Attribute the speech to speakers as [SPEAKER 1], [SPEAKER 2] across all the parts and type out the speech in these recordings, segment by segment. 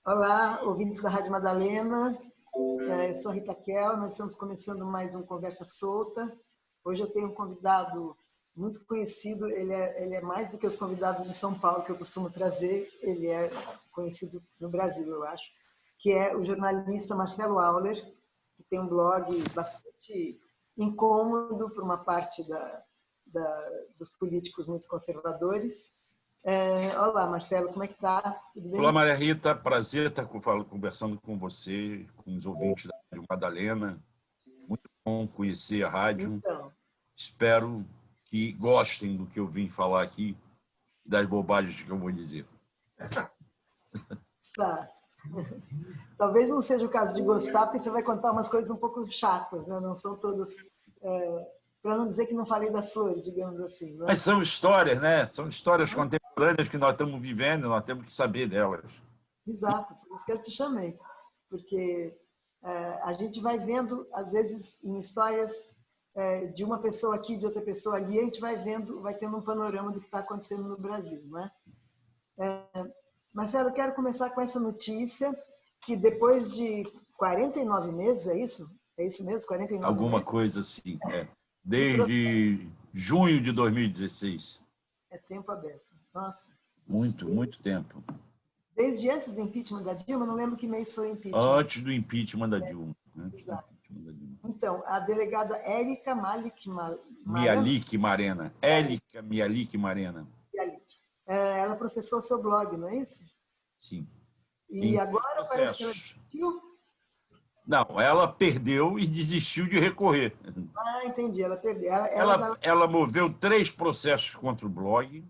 [SPEAKER 1] Olá, ouvintes da Rádio Madalena. Eu sou a Rita Kel, nós estamos começando mais um Conversa Solta. Hoje eu tenho um convidado muito conhecido, ele é mais do que os convidados de São Paulo que eu costumo trazer, ele é conhecido no Brasil, eu acho, que é o jornalista Marcelo Auler, que tem um blog bastante incômodo para uma parte dos políticos muito conservadores. Olá, Marcelo, como é que está? Tudo bem?
[SPEAKER 2] Olá, Maria Rita, prazer estar conversando com você, com os ouvintes da Rádio Madalena. Muito bom conhecer a rádio.
[SPEAKER 1] Então,
[SPEAKER 2] Espero que gostem do que eu vim falar aqui, das bobagens que eu vou dizer.
[SPEAKER 1] tá. Talvez não seja o caso de gostar, porque você vai contar umas coisas um pouco chatas, né? Não são todas... para não dizer que não falei das flores, digamos assim. Né?
[SPEAKER 2] Mas são histórias, né? São histórias contemporâneas que nós estamos vivendo, nós temos que saber delas.
[SPEAKER 1] Exato, por isso que eu te chamei. Porque a gente vai vendo, às vezes, em histórias de uma pessoa aqui, de outra pessoa ali, a gente vai vendo, vai tendo um panorama do que está acontecendo no Brasil, não é? Marcelo, eu quero começar com essa notícia, que depois de 49 meses, é isso? É isso mesmo? 49
[SPEAKER 2] Alguma
[SPEAKER 1] meses?
[SPEAKER 2] coisa assim, desde junho de 2016.
[SPEAKER 1] É tempo a beça. Nossa.
[SPEAKER 2] Muito, muito tempo.
[SPEAKER 1] Desde antes do impeachment da Dilma, não lembro que mês foi o impeachment.
[SPEAKER 2] Antes do impeachment da Dilma.
[SPEAKER 1] Exato. Então, a delegada Érica
[SPEAKER 2] Mialik Marena. Érica Mialik Marena.
[SPEAKER 1] Ela processou seu blog, não é isso?
[SPEAKER 2] Sim.
[SPEAKER 1] E agora parece que ela desistiu?
[SPEAKER 2] Não, ela perdeu e desistiu de recorrer.
[SPEAKER 1] Ah, entendi, ela perdeu.
[SPEAKER 2] Ela moveu 3 processos contra o blog,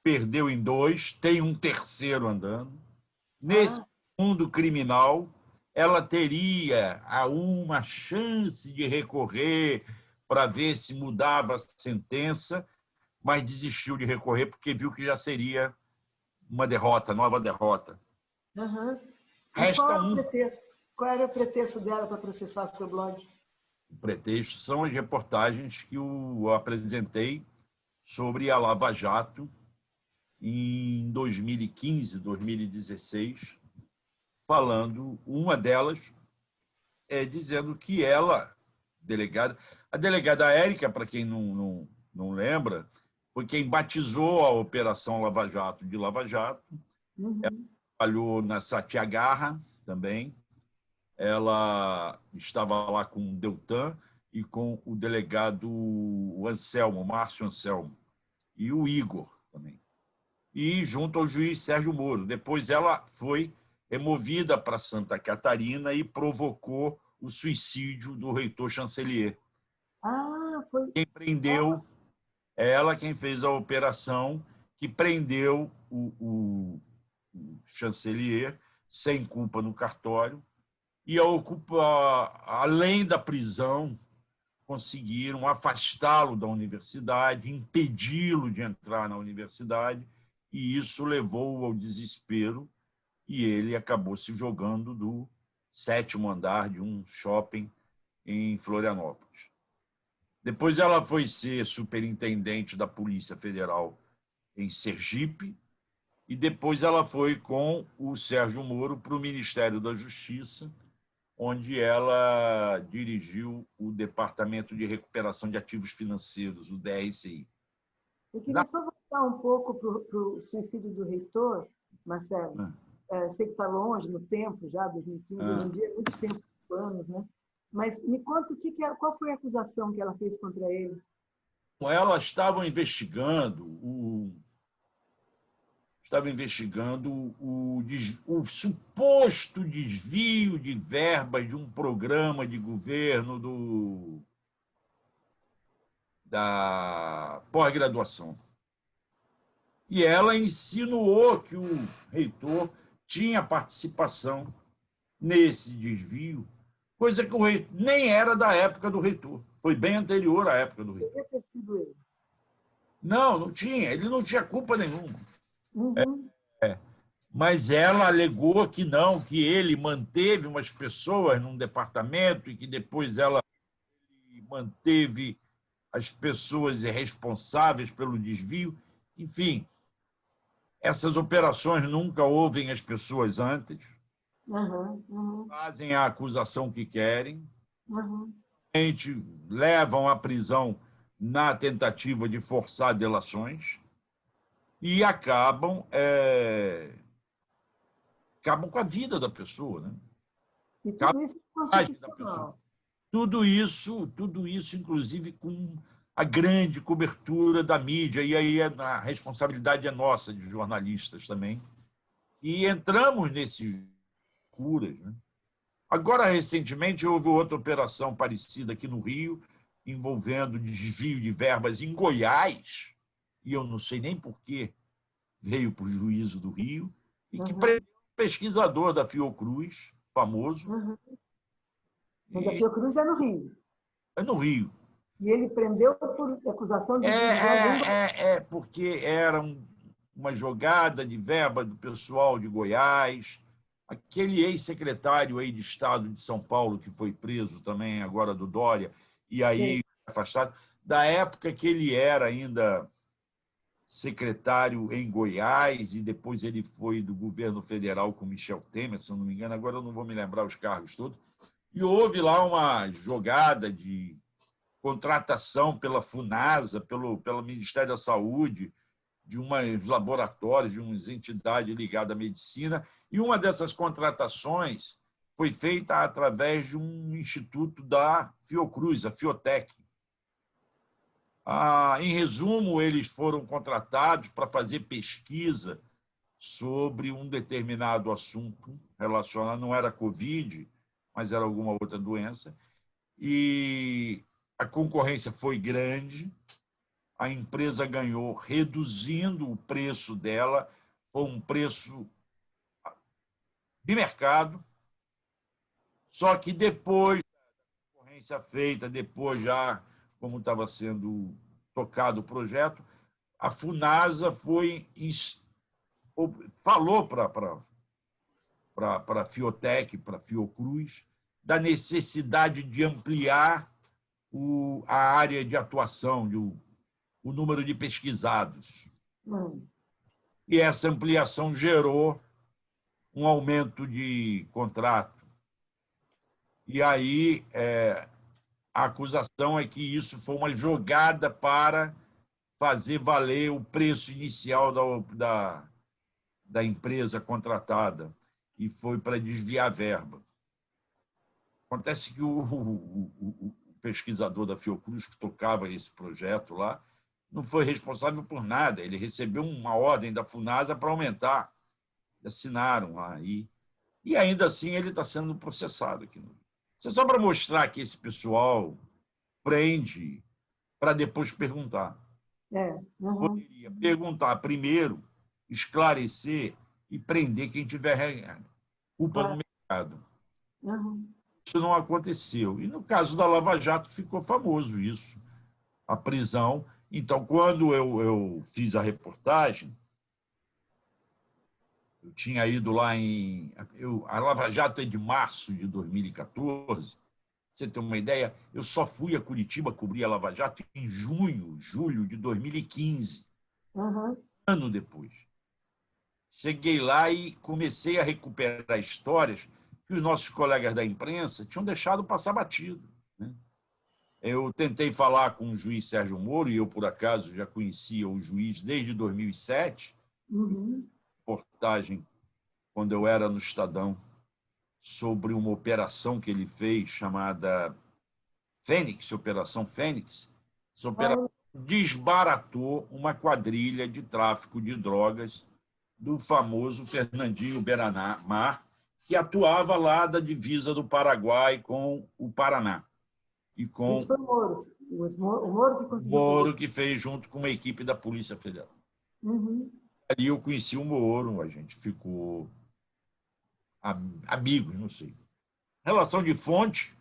[SPEAKER 2] perdeu em 2, tem um terceiro andando. Nesse mundo criminal, ela teria uma chance de recorrer para ver se mudava a sentença, mas desistiu de recorrer porque viu que já seria uma derrota, nova derrota.
[SPEAKER 1] Resta qual era o pretexto dela para processar seu blog?
[SPEAKER 2] O pretexto são as reportagens que eu apresentei sobre a Lava Jato em 2015, 2016, falando, uma delas dizendo que ela, a delegada Érica, para quem não lembra, foi quem batizou a Operação Lava Jato de Lava Jato. Ela trabalhou na Satyagraha também. Ela estava lá com o Deltan e com o delegado Anselmo, Márcio Anselmo, e o Igor também. E junto ao juiz Sérgio Moro. Depois ela foi removida para Santa Catarina e provocou o suicídio do reitor chancelier.
[SPEAKER 1] Foi...
[SPEAKER 2] Quem prendeu, ela quem fez a operação que prendeu o chancelier sem culpa no cartório, e além da prisão, conseguiram afastá-lo da universidade, impedi-lo de entrar na universidade, e isso levou ao desespero, e ele acabou se jogando do 7º andar de um shopping em Florianópolis. Depois ela foi ser superintendente da Polícia Federal em Sergipe, e depois ela foi com o Sérgio Moro para o Ministério da Justiça, onde ela dirigiu o Departamento de Recuperação de Ativos Financeiros, o DRCI.
[SPEAKER 1] Eu queria só voltar um pouco para o suicídio do reitor, Marcelo. Sei que está longe no tempo já, 2015, hoje em dia é muito tempo, anos, né? Mas me conta qual foi a acusação que ela fez contra ele?
[SPEAKER 2] Elas estavam investigando o suposto desvio de verbas de um programa de governo da pós-graduação. E ela insinuou que o reitor tinha participação nesse desvio, coisa que o reitor nem era da época do reitor, foi bem anterior à época do reitor.
[SPEAKER 1] Poderia ter sido ele.
[SPEAKER 2] Não tinha, ele não tinha culpa nenhuma.
[SPEAKER 1] Uhum.
[SPEAKER 2] Mas ela alegou que não, que ele manteve umas pessoas num departamento e que depois ela manteve as pessoas responsáveis pelo desvio. Enfim, Essas operações nunca ouvem as pessoas antes,
[SPEAKER 1] Uhum.
[SPEAKER 2] fazem a acusação que querem,
[SPEAKER 1] Uhum.
[SPEAKER 2] levam à prisão na tentativa de forçar delações e acabam com a vida da pessoa, né?
[SPEAKER 1] E
[SPEAKER 2] Acabam
[SPEAKER 1] tudo isso é
[SPEAKER 2] com a imagem da pessoa.
[SPEAKER 1] constitucional.
[SPEAKER 2] Tudo isso, inclusive, com a grande cobertura da mídia, e aí a responsabilidade é nossa, de jornalistas também, e entramos nesses curas, né? Agora, recentemente, houve outra operação parecida aqui no Rio, envolvendo desvio de verbas em Goiás, e eu não sei nem por que veio para o juízo do Rio, e que prendeu um pesquisador da Fiocruz, famoso,
[SPEAKER 1] Uhum. Mas a
[SPEAKER 2] e
[SPEAKER 1] Fiocruz é no Rio.
[SPEAKER 2] é no Rio.
[SPEAKER 1] E ele prendeu por acusação de desvio de verba.
[SPEAKER 2] Porque era uma jogada de verba do pessoal de Goiás, aquele ex-secretário aí de Estado de São Paulo, que foi preso também agora do Dória, e aí afastado, da época que ele era ainda secretário em Goiás, e depois ele foi do governo federal com Michel Temer, se eu não me engano, agora eu não vou me lembrar os cargos todos, e houve lá uma jogada de contratação pela Funasa, pelo Ministério da Saúde, de uns laboratórios, de umas entidades ligadas à medicina, e uma dessas contratações foi feita através de um instituto da Fiocruz, a Fiotec. Em resumo, eles foram contratados para fazer pesquisa sobre um determinado assunto relacionado, não era Covid, mas era alguma outra doença, e a concorrência foi grande, a empresa ganhou reduzindo o preço dela, foi um preço de mercado, só que depois da concorrência feita, depois já como estava sendo tocado o projeto, a Funasa falou para a Fiotec, para a Fiocruz, da necessidade de ampliar a área de atuação, o número de pesquisados. E essa ampliação gerou um aumento de contrato. E aí a acusação é que isso foi uma jogada para fazer valer o preço inicial da empresa contratada, e foi para desviar a verba. Acontece que o pesquisador da Fiocruz, que tocava esse projeto lá, não foi responsável por nada. Ele recebeu uma ordem da Funasa para aumentar. Assinaram lá. E ainda assim ele está sendo processado aqui. Isso é só para mostrar que esse pessoal prende para depois perguntar. Poderia perguntar primeiro, esclarecer e prender quem tiver culpa no mercado. Isso não aconteceu. E no caso da Lava Jato ficou famoso isso, a prisão. Então, quando eu fiz a reportagem, eu tinha ido lá a Lava Jato é de março de 2014. Você tem uma ideia? Eu só fui a Curitiba cobrir a Lava Jato em julho de 2015, ano depois. Cheguei lá e comecei a recuperar histórias que os nossos colegas da imprensa tinham deixado passar batido, né? Eu tentei falar com o juiz Sérgio Moro, e eu, por acaso, já conhecia o juiz desde 2007, reportagem, quando eu era no Estadão, sobre uma operação que ele fez chamada Fênix, Operação Fênix. Essa operação desbaratou uma quadrilha de tráfico de drogas do famoso Fernandinho Beramar, que atuava lá da divisa do Paraguai com o Paraná. E com
[SPEAKER 1] isso foi o Moro. O Moro que conseguiu.
[SPEAKER 2] Moro, que fez junto com uma equipe da Polícia Federal. Ali eu conheci o Moro, a gente ficou amigos, não sei. Relação de fonte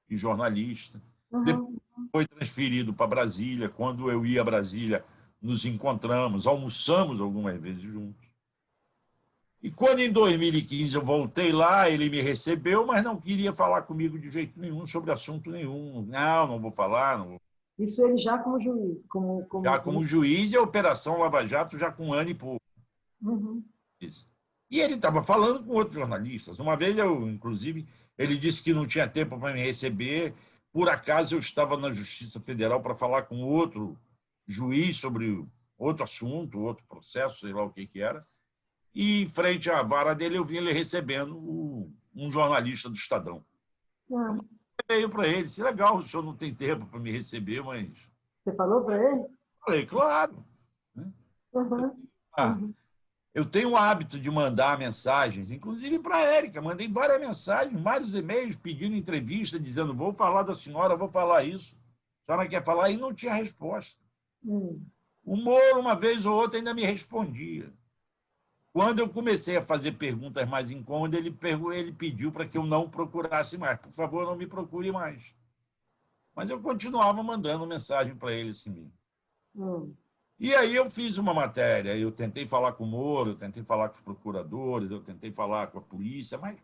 [SPEAKER 2] e jornalista. Depois foi transferido para Brasília. Quando eu ia a Brasília, nos encontramos, almoçamos algumas vezes juntos. E quando em 2015 eu voltei lá, ele me recebeu, mas não queria falar comigo de jeito nenhum sobre assunto nenhum. Não vou falar. Não vou.
[SPEAKER 1] Isso ele já como juiz.
[SPEAKER 2] Já como juiz, e a Operação Lava Jato já com um ano e pouco.
[SPEAKER 1] Uhum.
[SPEAKER 2] Isso. E ele estava falando com outros jornalistas. Uma vez, inclusive, ele disse que não tinha tempo para me receber. Por acaso, eu estava na Justiça Federal para falar com outro juiz sobre outro assunto, outro processo, sei lá o que era. E, em frente à vara dele, eu vi ele recebendo um jornalista do Estadão. Eu
[SPEAKER 1] Ah,
[SPEAKER 2] mandei um e-mail para ele, disse, legal, o senhor não tem tempo para me receber, mas...
[SPEAKER 1] você falou para ele?
[SPEAKER 2] Falei, claro. Né?
[SPEAKER 1] Uhum.
[SPEAKER 2] Ah,
[SPEAKER 1] Uhum.
[SPEAKER 2] eu tenho o hábito de mandar mensagens, inclusive para a Érica. Mandei várias mensagens, vários e-mails pedindo entrevista, dizendo, vou falar da senhora, vou falar isso. A senhora quer falar? E não tinha resposta.
[SPEAKER 1] Uhum.
[SPEAKER 2] O Moro, uma vez ou outra, ainda me respondia. Quando eu comecei a fazer perguntas mais incômodas, ele pediu para que eu não procurasse mais. Por favor, não me procure mais. Mas eu continuava mandando mensagem para ele assim mesmo.
[SPEAKER 1] Uhum.
[SPEAKER 2] E aí eu fiz uma matéria, eu tentei falar com o Moro, eu tentei falar com os procuradores, eu tentei falar com a polícia, mas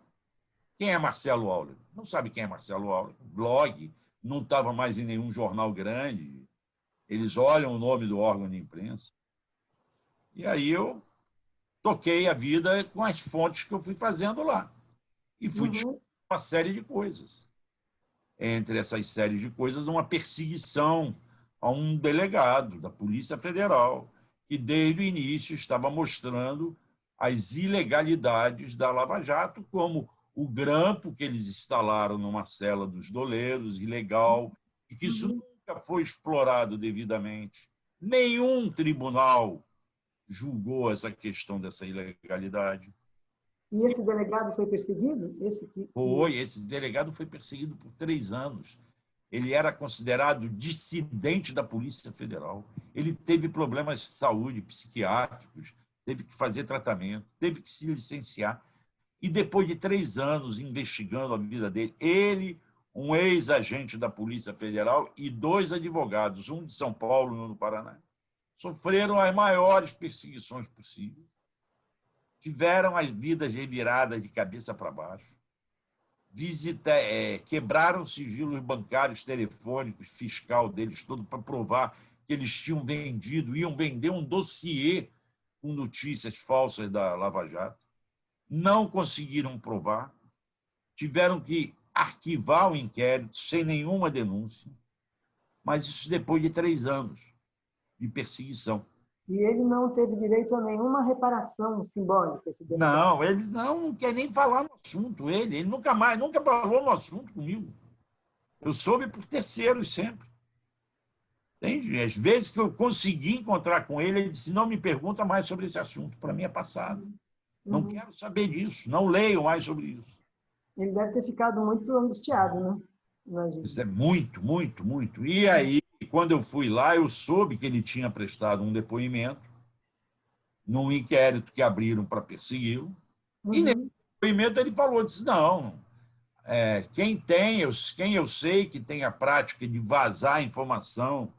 [SPEAKER 2] quem é Marcelo Auler? Não sabe quem é Marcelo Auler. Blog, não estava mais em nenhum jornal grande. Eles olham o nome do órgão de imprensa. E aí eu toquei a vida com as fontes que eu fui fazendo lá. E fui descobrir
[SPEAKER 1] Uhum.
[SPEAKER 2] uma série de coisas. Entre essas séries de coisas, uma perseguição a um delegado da Polícia Federal, que desde o início estava mostrando as ilegalidades da Lava Jato, como o grampo que eles instalaram numa cela dos doleiros, ilegal, e que isso
[SPEAKER 1] Uhum.
[SPEAKER 2] nunca foi explorado devidamente. Nenhum tribunal julgou essa questão dessa ilegalidade.
[SPEAKER 1] E esse delegado foi perseguido?
[SPEAKER 2] Esse delegado foi perseguido por 3 anos. Ele era considerado dissidente da Polícia Federal. Ele teve problemas de saúde psiquiátricos, teve que fazer tratamento, teve que se licenciar. E depois de 3 anos investigando a vida dele, ele, um ex-agente da Polícia Federal e 2 advogados, um de São Paulo e um do Paraná, sofreram as maiores perseguições possíveis. Tiveram as vidas reviradas de cabeça para baixo. Quebraram sigilos bancários, telefônicos, fiscal deles todo para provar que eles tinham vendido, iam vender um dossiê com notícias falsas da Lava Jato. Não conseguiram provar, tiveram que arquivar o inquérito sem nenhuma denúncia, mas isso depois de 3 anos de perseguição.
[SPEAKER 1] E ele não teve direito a nenhuma reparação simbólica, esse delegado.
[SPEAKER 2] Não, ele não quer nem falar no assunto, ele nunca falou no assunto comigo. Eu soube por terceiros sempre. Entende? Às vezes que eu consegui encontrar com ele, ele disse, não me pergunta mais sobre esse assunto, para mim é passado. Não
[SPEAKER 1] Uhum.
[SPEAKER 2] quero saber disso, não leio mais sobre isso.
[SPEAKER 1] Ele deve ter ficado muito angustiado, né?
[SPEAKER 2] Isso
[SPEAKER 1] Imagino.
[SPEAKER 2] é muito, muito, muito. E aí, quando eu fui lá, eu soube que ele tinha prestado um depoimento num inquérito que abriram para persegui-lo. E nesse
[SPEAKER 1] Uhum.
[SPEAKER 2] depoimento ele falou, disse, não, quem eu sei que tem a prática de vazar informação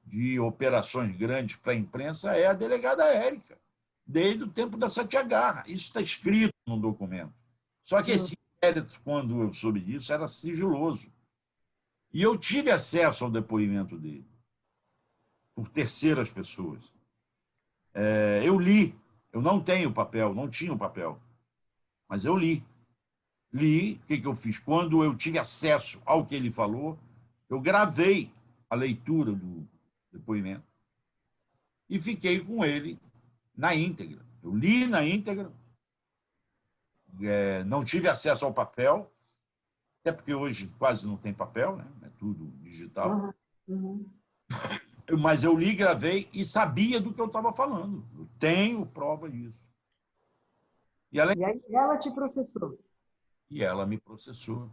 [SPEAKER 2] de operações grandes para a imprensa é a delegada Érica, desde o tempo da Satyagraha. Isso está escrito no documento. Só que
[SPEAKER 1] Uhum.
[SPEAKER 2] esse inquérito, quando eu soube disso, era sigiloso. E eu tive acesso ao depoimento dele, por terceiras pessoas. Eu li, eu não tenho papel, não tinha o papel, mas eu li. Li, o que eu fiz? Quando eu tive acesso ao que ele falou, eu gravei a leitura do depoimento e fiquei com ele na íntegra. Eu li na íntegra, não tive acesso ao papel, até porque hoje quase não tem papel, né? É tudo digital.
[SPEAKER 1] Uhum. Uhum.
[SPEAKER 2] Mas eu li, gravei e sabia do que eu estava falando. Eu tenho prova disso. E ela,
[SPEAKER 1] E aí ela te processou.
[SPEAKER 2] e ela me processou.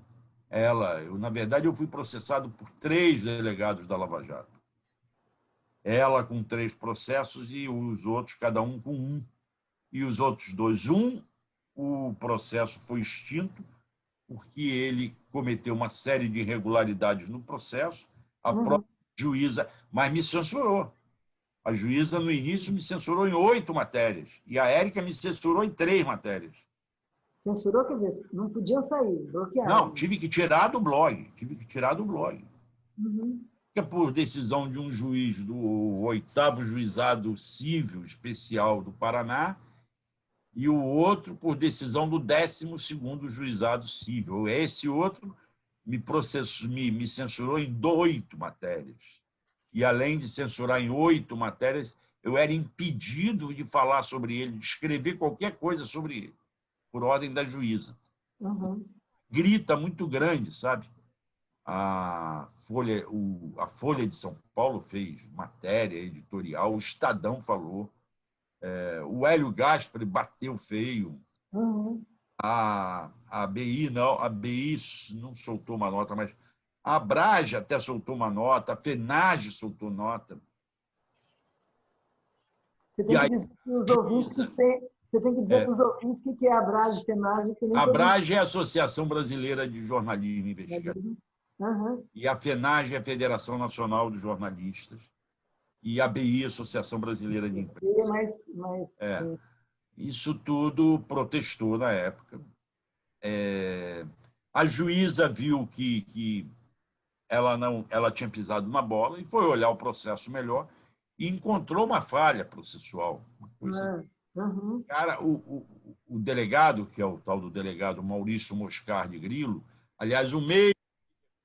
[SPEAKER 2] Na verdade, eu fui processado por 3 delegados da Lava Jato. Ela com 3 processos e os outros, cada um com um. E os outros 2, o processo foi extinto porque ele cometeu uma série de irregularidades no processo, a
[SPEAKER 1] Uhum.
[SPEAKER 2] própria juíza, mas me censurou. A juíza, no início, me censurou em 8 matérias, e a Érica me censurou em 3 matérias.
[SPEAKER 1] Censurou, quer dizer, não podiam sair,
[SPEAKER 2] Não,
[SPEAKER 1] bloquearam.
[SPEAKER 2] tive que tirar do blog,
[SPEAKER 1] Uhum.
[SPEAKER 2] Que é por decisão de um juiz do 8º Juizado Cível Especial do Paraná, e o outro por decisão do 12º Juizado Cível. Esse outro me censurou em 8 matérias. E, além de censurar em 8 matérias, eu era impedido de falar sobre ele, de escrever qualquer coisa sobre ele, por ordem da juíza.
[SPEAKER 1] Uhum.
[SPEAKER 2] Grita muito grande, sabe? A Folha de São Paulo fez matéria editorial, o Estadão falou, o Hélio Gaspari bateu feio,
[SPEAKER 1] Uhum.
[SPEAKER 2] a BI não soltou uma nota, mas a Abrage até soltou uma nota, a FENAGE soltou nota.
[SPEAKER 1] Você
[SPEAKER 2] E
[SPEAKER 1] tem que
[SPEAKER 2] aí,
[SPEAKER 1] dizer para os ouvintes você tem que dizer para os ouvintes o que é a Abrage, FENAGE, que nem
[SPEAKER 2] a
[SPEAKER 1] todo mundo
[SPEAKER 2] Abrage é a Associação Brasileira de Jornalismo Investigativo.
[SPEAKER 1] sabe. Uhum.
[SPEAKER 2] E a FENAGE é a Federação Nacional dos Jornalistas. E a ABI, Associação Brasileira de Imprensa. Isso tudo protestou na época. A juíza viu que ela tinha pisado na bola e foi olhar o processo melhor e encontrou uma falha processual. Uma coisa.
[SPEAKER 1] Uhum.
[SPEAKER 2] Cara, o delegado, que é o tal do delegado Maurício Moscar de Grilo, aliás, o meio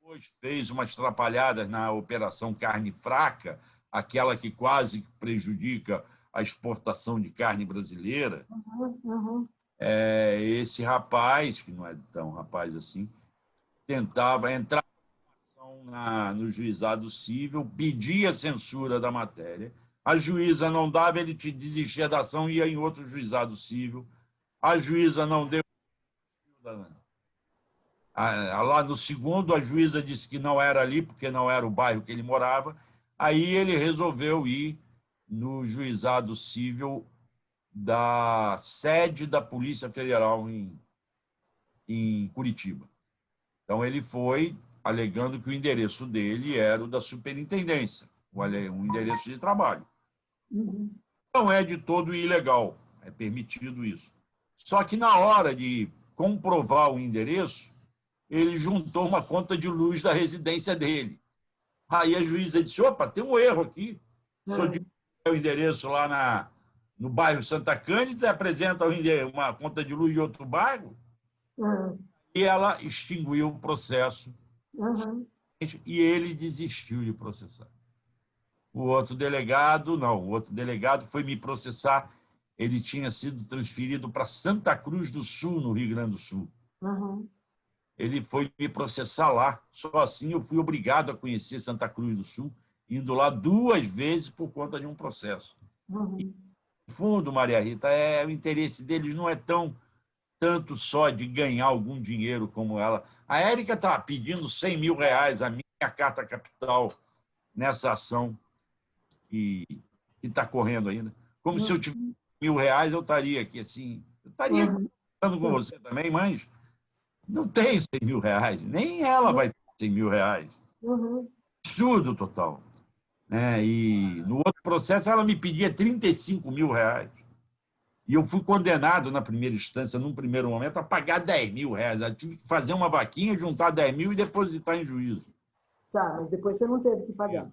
[SPEAKER 2] depois fez umas trapalhadas na Operação Carne Fraca, aquela que quase prejudica a exportação de carne brasileira.
[SPEAKER 1] Uhum.
[SPEAKER 2] Esse rapaz, que não é tão rapaz assim, tentava entrar no juizado cível, pedia censura da matéria, a juíza não dava, ele desistia da ação e ia em outro juizado cível, a juíza não deu. Lá no segundo, a juíza disse que não era ali, porque não era o bairro que ele morava, aí ele resolveu ir no juizado cível da sede da Polícia Federal em Curitiba. Então, ele foi alegando que o endereço dele era o da superintendência, um endereço de trabalho.
[SPEAKER 1] Uhum.
[SPEAKER 2] Não é de todo ilegal, é permitido isso. Só que, na hora de comprovar o endereço, ele juntou uma conta de luz da residência dele. Aí a juíza disse, opa, tem um erro aqui. O senhor diz o endereço lá no bairro Santa Cândida e apresenta uma conta de luz de outro bairro.
[SPEAKER 1] Uhum.
[SPEAKER 2] E ela extinguiu o processo.
[SPEAKER 1] Uhum.
[SPEAKER 2] E ele desistiu de processar. O outro delegado, não. O outro delegado foi me processar. Ele tinha sido transferido para Santa Cruz do Sul, no Rio Grande do Sul.
[SPEAKER 1] Uhum.
[SPEAKER 2] Ele foi me processar lá. Só assim eu fui obrigado a conhecer Santa Cruz do Sul, indo lá 2 vezes por conta de um processo.
[SPEAKER 1] Uhum.
[SPEAKER 2] E, no fundo, Maria Rita, o interesse deles não é tanto só de ganhar algum dinheiro como ela. A Érica está pedindo R$100 mil, a minha carta capital, nessa ação que está correndo ainda. Como se eu tivesse R$1.000, eu estaria aqui assim. Eu estaria conversando com você também, mas não tenho R$100 mil, nem ela vai ter R$100 mil.
[SPEAKER 1] Uhum.
[SPEAKER 2] Absurdo total. E no outro processo ela me pedia R$35 mil. E eu fui condenado na primeira instância, num primeiro momento, a pagar R$10 mil. Eu tive que fazer uma vaquinha, juntar 10 mil e depositar em juízo.
[SPEAKER 1] Tá, mas depois você não teve que pagar.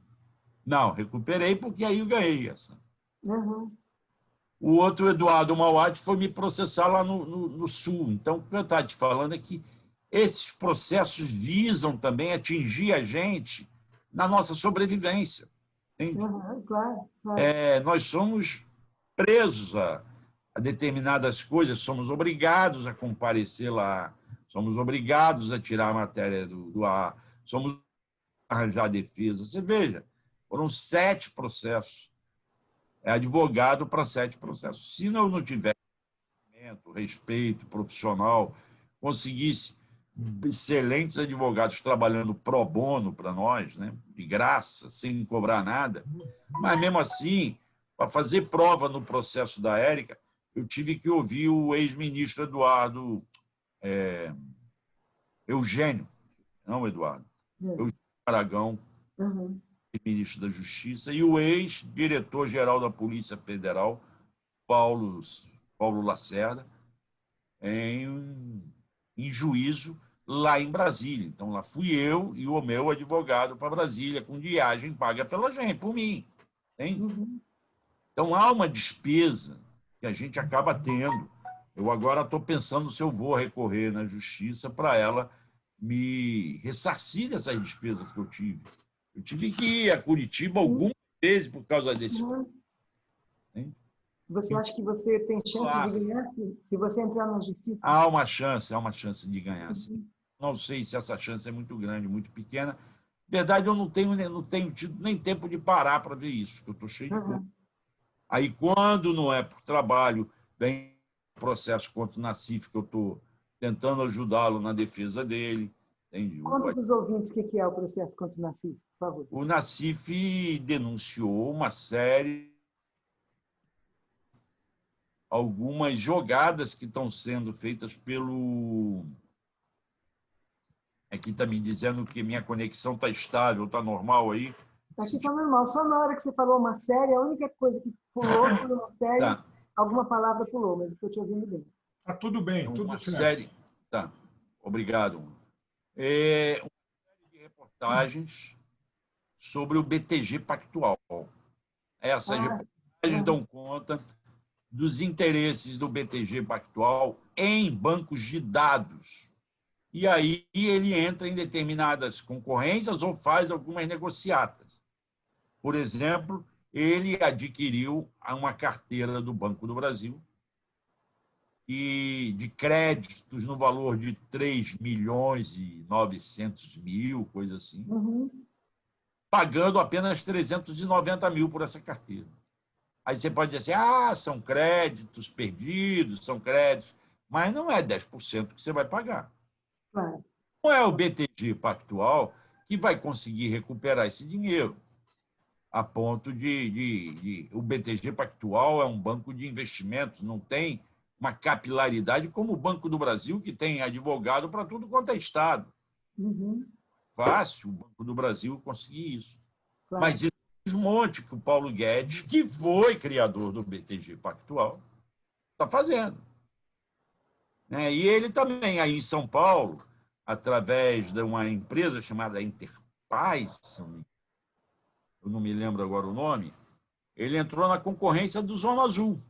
[SPEAKER 2] Não, recuperei porque aí eu ganhei essa.
[SPEAKER 1] Uhum.
[SPEAKER 2] O outro, Eduardo Mauad, foi me processar lá no Sul. Então, o que eu estava te falando é que esses processos visam também atingir a gente na nossa sobrevivência.
[SPEAKER 1] Uhum. Claro.
[SPEAKER 2] Nós somos presos a determinadas coisas, somos obrigados a comparecer lá, somos obrigados a tirar a matéria do ar, somos arranjar defesa. Você veja, foram 7 processos. É advogado para 7 processos. Se não tiver respeito profissional, conseguisse excelentes advogados trabalhando pro bono para nós, né, de graça, sem cobrar nada, mas mesmo assim, para fazer prova no processo da Érica, eu tive que ouvir o ex-ministro Eduardo Eugênio, não Eduardo, Eugênio Aragão, ministro da Justiça, e o ex-diretor-geral da Polícia Federal, Paulo Lacerda, em juízo lá em Brasília. Então, lá fui eu e o meu advogado para Brasília, com viagem paga pela gente, por mim. Hein? Então, há uma despesa que a gente acaba tendo. Eu agora estou pensando se eu vou recorrer na justiça para ela me ressarcir dessas despesas que eu tive. Eu tive que ir a Curitiba algumas vezes por causa desse. Hein?
[SPEAKER 1] Você acha que você tem chance de ganhar se você entrar na justiça?
[SPEAKER 2] Há uma chance de ganhar. Não sei se essa chance é muito grande, muito pequena. Na verdade, eu não tenho tido nem tempo de parar para ver isso, que eu estou cheio de coisa. Aí, quando não é por trabalho, vem processo contra o Nassif, que eu estou tentando ajudá-lo na defesa dele. Entende?
[SPEAKER 1] Conta para os ouvintes o que é o processo contra o Nassif, por favor.
[SPEAKER 2] O Nassif denunciou uma série, algumas jogadas que estão sendo feitas pelo... Aqui está me dizendo que minha conexão está estável, está normal aí.
[SPEAKER 1] Aqui está normal. Só na hora que você falou uma série, a única coisa que pulou foi uma série, tá. Alguma palavra pulou, mas estou te ouvindo bem.
[SPEAKER 3] Está tudo bem,
[SPEAKER 2] uma
[SPEAKER 3] tudo
[SPEAKER 2] série. Tá, obrigado. Uma série de reportagens sobre o BTG Pactual. Essas reportagens dão conta dos interesses do BTG Pactual em bancos de dados. E aí ele entra em determinadas concorrências ou faz algumas negociatas. Por exemplo, ele adquiriu uma carteira do Banco do Brasil e de créditos no valor de 3.900.000, coisa assim, pagando apenas 390 mil por essa carteira. Aí você pode dizer assim, são créditos perdidos, são créditos, mas não é 10% que você vai pagar.
[SPEAKER 1] Claro.
[SPEAKER 2] Não é o BTG Pactual que vai conseguir recuperar esse dinheiro, a ponto de o BTG Pactual é um banco de investimentos, não tem uma capilaridade como o Banco do Brasil, que tem advogado para tudo quanto é estado. Fácil o Banco do Brasil conseguir isso. Claro. Mas isso é um desmonte que o Paulo Guedes, que foi criador do BTG Pactual, está fazendo. E ele também, aí em São Paulo, através de uma empresa chamada Interpaz, eu não me lembro agora o nome, ele entrou na concorrência do Zona Azul,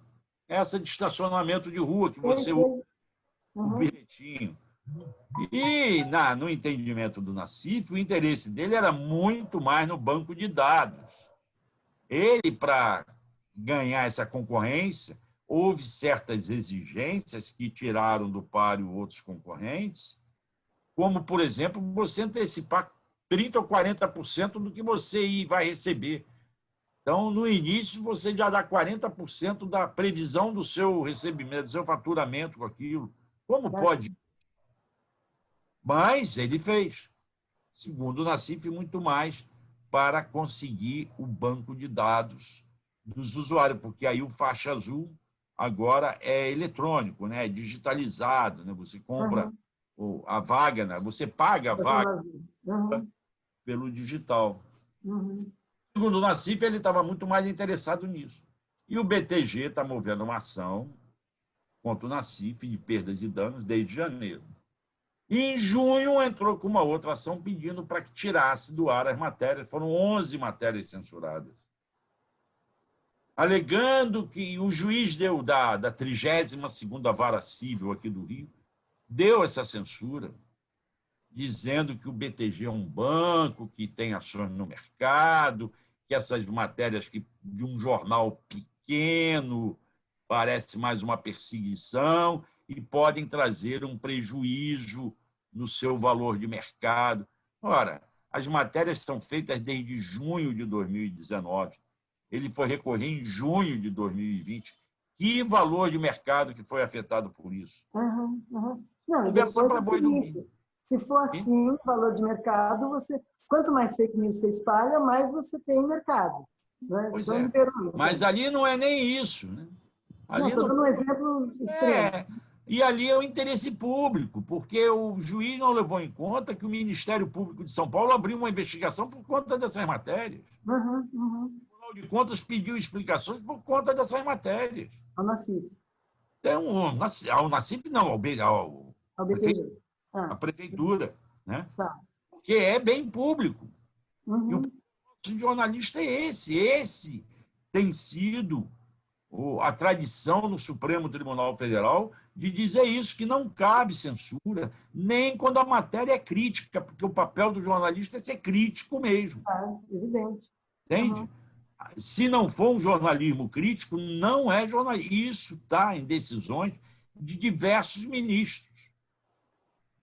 [SPEAKER 2] essa de estacionamento de rua que você usa o bilhetinho. E, no entendimento do Nassif, o interesse dele era muito mais no banco de dados. Ele, para ganhar essa concorrência, houve certas exigências que tiraram do páreo outros concorrentes, como, por exemplo, você antecipar 30% ou 40% do que você vai receber. Então, no início, você já dá 40% da previsão do seu recebimento, do seu faturamento com aquilo. Como pode? Mas ele fez, segundo o Nassif, muito mais para conseguir o banco de dados dos usuários, porque aí o faixa azul agora é eletrônico, é digitalizado, você compra a vaga, você paga a vaga pelo digital. Segundo o Nassif, ele estava muito mais interessado nisso. E o BTG está movendo uma ação contra o Nassif de perdas e danos desde janeiro. E em junho entrou com uma outra ação pedindo para que tirasse do ar as matérias. Foram 11 matérias censuradas. Alegando que o juiz da 32ª Vara Civil aqui do Rio deu essa censura, dizendo que o BTG é um banco que tem ações no mercado, que essas matérias de um jornal pequeno parece mais uma perseguição e podem trazer um prejuízo no seu valor de mercado. Ora, as matérias são feitas desde junho de 2019. Ele foi recorrer em junho de 2020. Que valor de mercado que foi afetado por isso?
[SPEAKER 1] Não,
[SPEAKER 2] conversa para boi dormir.
[SPEAKER 1] Se for assim, o valor de mercado, quanto mais fake news você espalha, mais você tem mercado.
[SPEAKER 2] Pois então, mas ali não é nem isso.
[SPEAKER 1] Estou dando um exemplo extremo.
[SPEAKER 2] E ali é o interesse público, porque o juiz não levou em conta que o Ministério Público de São Paulo abriu uma investigação por conta dessas matérias. O Tribunal de Contas pediu explicações por conta dessas matérias.
[SPEAKER 1] Ao Nassif.
[SPEAKER 2] Então, ao Nassif não, ao
[SPEAKER 1] BTG.
[SPEAKER 2] A prefeitura. Tá. Porque é bem público. E o jornalista é esse. Esse tem sido a tradição do Supremo Tribunal Federal de dizer isso, que não cabe censura, nem quando a matéria é crítica, porque o papel do jornalista é ser crítico mesmo.
[SPEAKER 1] Evidente.
[SPEAKER 2] Entende? Se não for um jornalismo crítico, não é jornalismo. Isso está em decisões de diversos ministros.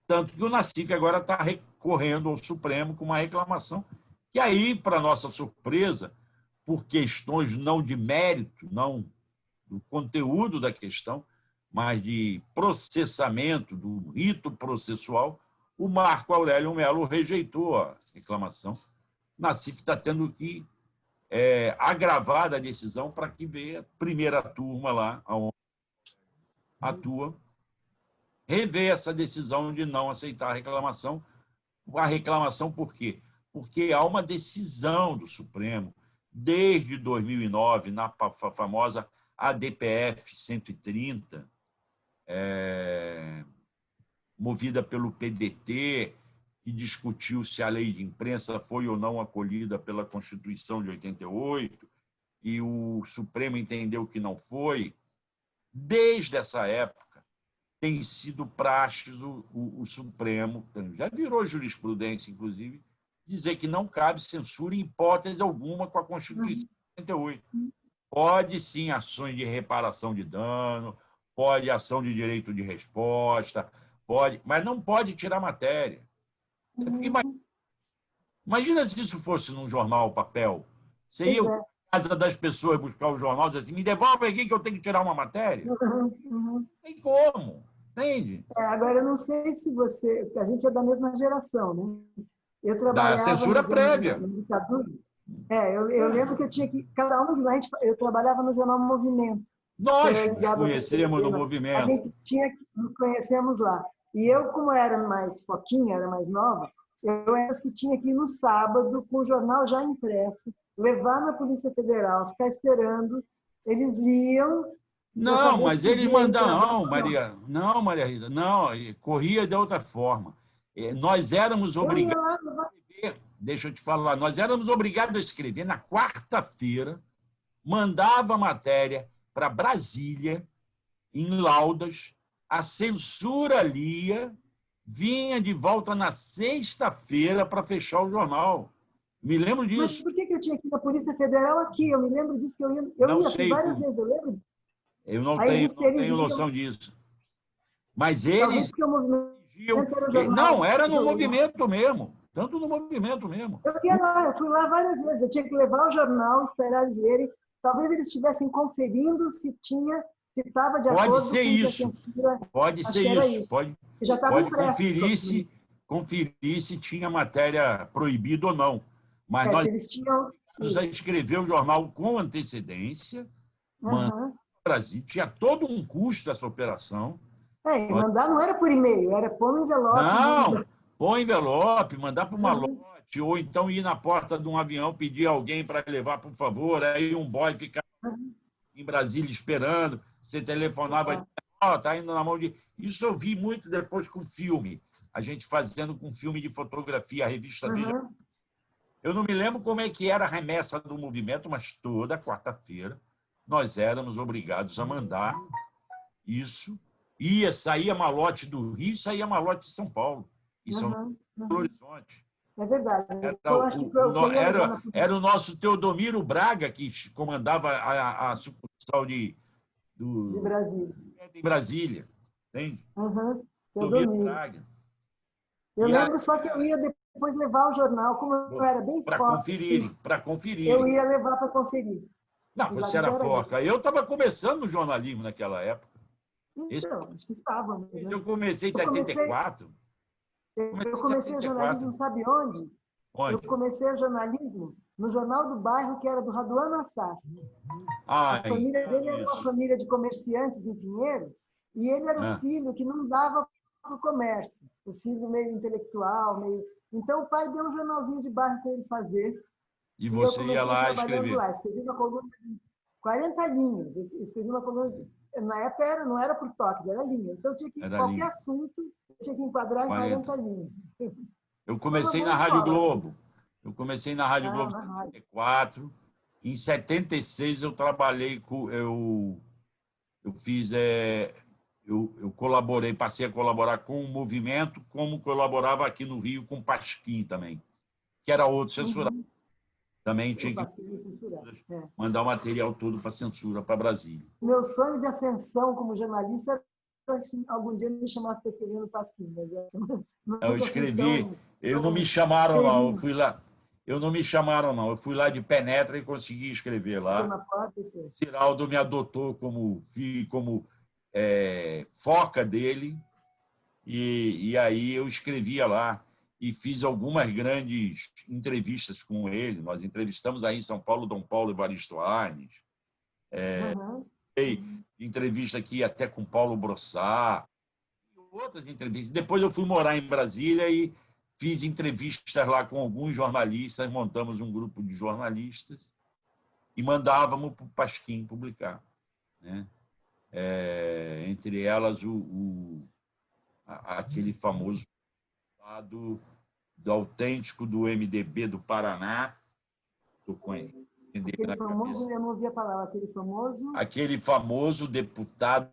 [SPEAKER 2] Tanto que o Nassif agora está recorrendo ao Supremo com uma reclamação, que aí, para nossa surpresa, por questões não de mérito, não do conteúdo da questão, mas de processamento, do rito processual, o Marco Aurélio Melo rejeitou a reclamação. Nassif está tendo que agravar a decisão para que veja a primeira turma lá, onde atua, rever essa decisão de não aceitar a reclamação. A reclamação por quê? Porque há uma decisão do Supremo, desde 2009, na famosa ADPF 130, movida pelo PDT, que discutiu se a lei de imprensa foi ou não acolhida pela Constituição de 88, e o Supremo entendeu que não foi. Desde essa época, tem sido praxes o Supremo, já virou jurisprudência, inclusive, dizer que não cabe censura em hipótese alguma com a Constituição de 88. Pode, sim, ações de reparação de dano, pode ação de direito de resposta, pode, mas não pode tirar matéria. Imagina se isso fosse num jornal papel. Você ia à casa das pessoas buscar o jornal e dizer assim, me devolve aqui que eu tenho que tirar uma matéria. Não tem como, entende?
[SPEAKER 1] Agora, eu não sei se você... Porque a gente é da mesma geração, né? Eu trabalhava...
[SPEAKER 2] Da censura prévia.
[SPEAKER 1] Na ditadura. Eu lembro que eu tinha que... Cada um de nós... Eu trabalhava no jornal Movimento.
[SPEAKER 2] Nós nos conhecemos no Movimento.
[SPEAKER 1] A gente tinha que... Nos conhecemos lá. E eu, como era mais foquinha, era mais nova, eu era as que tinha que ir no sábado, com o jornal já impresso, levar na Polícia Federal, ficar esperando. Eles liam...
[SPEAKER 2] Não, mas ele manda... Não, Maria Rita, não, corria de outra forma. Nós éramos obrigados a escrever, deixa eu te falar, nós éramos obrigados a escrever na quarta-feira, mandava a matéria para Brasília, em laudas, a censura lia, vinha de volta na sexta-feira para fechar o jornal. Me lembro disso.
[SPEAKER 1] Mas por que eu tinha que ir na Polícia Federal aqui? Eu me lembro disso que eu ia várias vezes, eu lembro.
[SPEAKER 2] Eu não tenho noção disso. Mas eles... Não, era no movimento mesmo. Tanto no movimento mesmo.
[SPEAKER 1] Eu fui lá várias vezes. Eu tinha que levar o jornal, esperar eles lerem. Talvez eles estivessem conferindo se estava de acordo com a censura.
[SPEAKER 2] Pode ser isso. Pode conferir se tinha matéria proibida ou não. Mas nós precisamos escrever o jornal com antecedência, mandar para o Brasil. Tinha todo um custo essa operação.
[SPEAKER 1] Mandar não era por e-mail, era pôr no envelope.
[SPEAKER 2] Não, pôr envelope, mandar para uma lote, ou então ir na porta de um avião, pedir alguém para levar, por favor, aí um boy ficava em Brasília esperando, você telefonava, está indo na mão de... Isso eu vi muito depois com filme, a gente fazendo com filme de fotografia, a revista Veja. Eu não me lembro como é que era a remessa do movimento, mas toda quarta-feira nós éramos obrigados a mandar isso. Saía malote do Rio, saía malote de São Paulo. Isso é Belo Horizonte.
[SPEAKER 1] É verdade.
[SPEAKER 2] Era o nosso Teodomiro Braga que comandava a sucursal de
[SPEAKER 1] Brasília.
[SPEAKER 2] Em Brasília. Entende?
[SPEAKER 1] Teodomiro Braga. Eu lembro só que eu ia depois levar o jornal, como eu era bem forte.
[SPEAKER 2] Para conferir.
[SPEAKER 1] Eu ia levar para conferir.
[SPEAKER 2] Não, você era forte. Eu estava começando no jornalismo naquela época.
[SPEAKER 1] Então, acho que estava.
[SPEAKER 2] Eu comecei em 74.
[SPEAKER 1] Eu comecei jornalismo, sabe onde? Eu comecei jornalismo no Jornal do Bairro, que era do Raduan Assar. A família dele era uma família de comerciantes em Pinheiros, e ele era o filho que não dava para o comércio. O filho meio intelectual, meio... Então, o pai deu um jornalzinho de bairro para ele fazer.
[SPEAKER 2] E você ia lá escrever?
[SPEAKER 1] Escrevi uma coluna de 40 linhas. Eu escrevi uma coluna de... Na época não era por toques, era linha. Então, eu tinha que qualquer assunto, eu tinha que enquadrar em 40 linhas.
[SPEAKER 2] Eu comecei na Rádio Globo. Eu comecei na Rádio Globo em 74. Em 76 eu trabalhei com... Eu fiz... eu colaborei, passei a colaborar com o movimento, como colaborava aqui no Rio com o Pasquim também, que era outro censurado.
[SPEAKER 1] Uhum.
[SPEAKER 2] Também
[SPEAKER 1] Eu
[SPEAKER 2] tinha que
[SPEAKER 1] passei a censurar. É.
[SPEAKER 2] mandar o material todo para censura, para Brasília.
[SPEAKER 1] Meu sonho de ascensão como jornalista era que algum dia me chamasse para escrever no Pasquim, mas eu
[SPEAKER 2] Eu
[SPEAKER 1] nunca fui
[SPEAKER 2] escrevi, eu não me
[SPEAKER 1] tão
[SPEAKER 2] chamaram, não. Eu
[SPEAKER 1] feliz
[SPEAKER 2] fui lá. Eu não me chamaram, não. Eu fui lá de penetra e consegui escrever lá.
[SPEAKER 1] na porta.
[SPEAKER 2] O Ciraldo me adotou como foca dele, e aí eu escrevia lá e fiz algumas grandes entrevistas com ele. Nós entrevistamos aí em São Paulo Dom Paulo Evaristo Arnes,
[SPEAKER 1] Uhum.
[SPEAKER 2] entrevista aqui até com Paulo Brossard, outras entrevistas. Depois eu fui morar em Brasília e fiz entrevistas lá com alguns jornalistas, montamos um grupo de jornalistas e mandávamos para o Pasquim publicar, né? Entre elas aquele famoso lado do autêntico do MDB do Paraná,
[SPEAKER 1] Aquele famoso, eu não ouvi a palavra,
[SPEAKER 2] aquele famoso deputado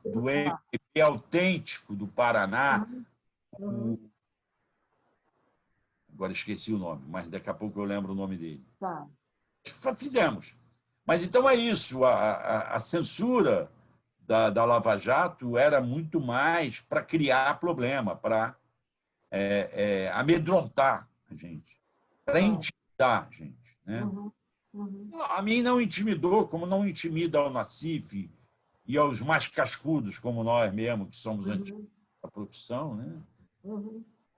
[SPEAKER 2] do MDB autêntico do Paraná, agora esqueci o nome, mas daqui a pouco eu lembro o nome dele.
[SPEAKER 1] Tá.
[SPEAKER 2] Fizemos. Mas então é isso, a censura da Lava Jato era muito mais para criar problema, para amedrontar a gente, para intimidar a gente, né? A mim não intimidou, como não intimida ao Nassif e aos mais cascudos, como nós mesmos, que somos antigos da profissão, né?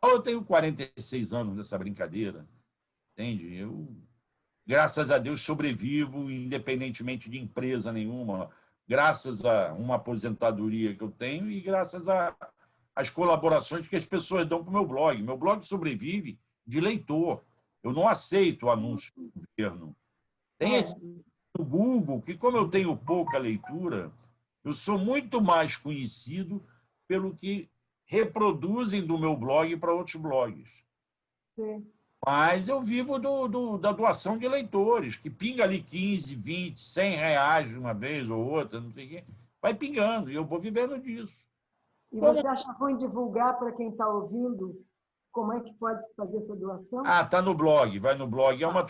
[SPEAKER 2] Eu tenho 46 anos nessa brincadeira, entende? Eu, graças a Deus, sobrevivo independentemente de empresa nenhuma, graças a uma aposentadoria que eu tenho e graças às colaborações que as pessoas dão para o meu blog. Meu blog sobrevive de leitor. Eu não aceito anúncio do governo. Tem esse no Google, que como eu tenho pouca leitura, eu sou muito mais conhecido pelo que reproduzem do meu blog para outros blogs.
[SPEAKER 1] Sim.
[SPEAKER 2] Mas eu vivo da doação de leitores, que pinga ali 15, 20, 100 reais uma vez ou outra, não sei o quê. Vai pingando, e eu vou vivendo disso.
[SPEAKER 1] E você acha ruim divulgar para quem está ouvindo como é que pode fazer essa doação?
[SPEAKER 2] Está no blog, vai no blog. É uma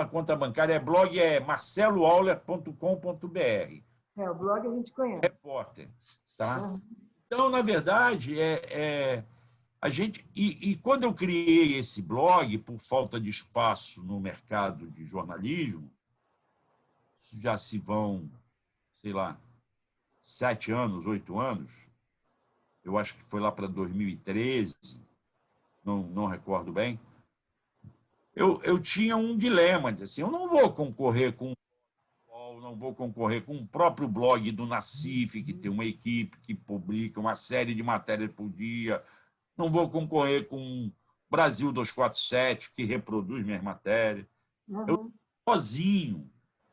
[SPEAKER 2] conta bancária, blog é marceloauler.com.br.
[SPEAKER 1] O blog a gente conhece.
[SPEAKER 2] Repórter. Tá? Então, na verdade, a gente... E quando eu criei esse blog, por falta de espaço no mercado de jornalismo, já se vão, sei lá, 7 anos, 8 anos, eu acho que foi lá para 2013, não recordo bem, eu tinha um dilema, assim, eu não vou concorrer com o próprio blog do Nassif, que tem uma equipe que publica uma série de matérias por dia, não vou concorrer com Brasil 247, que reproduz minhas matérias. Eu sozinho.